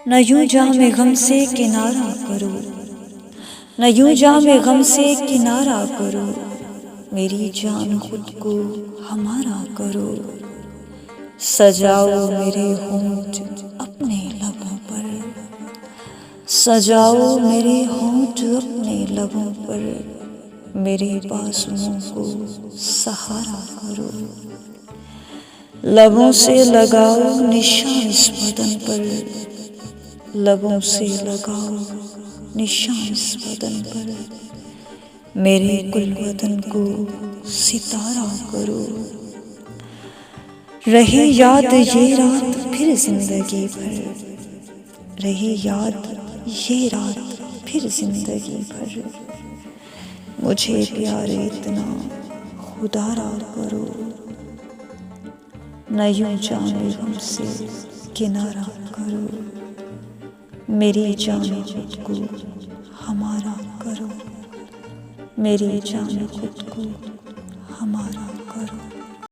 न यूं जामे गम से किनारा करो, न यूं जामे गम से किनारा करो, मेरी जान खुद को हमारा करो। सजाओ मेरे होंठ अपने लबों पर, सजाओ मेरे होंठ अपने लबों पर, मेरे बाजुओं को सहारा करो। लबों से लगाओ निशान इस बदन पर, लबों से लगाओ निशान इस बदन पर, मेरे कुल बदन को सितारा करो। रही याद ये रात फिर जिंदगी भर, रही याद ये रात फिर जिंदगी भर, मुझे प्यार इतना खुदारा करो। न यूं जामे गम से किनारा करो, मेरी जान खुद को हमारा करो, मेरी जान खुद को हमारा करो।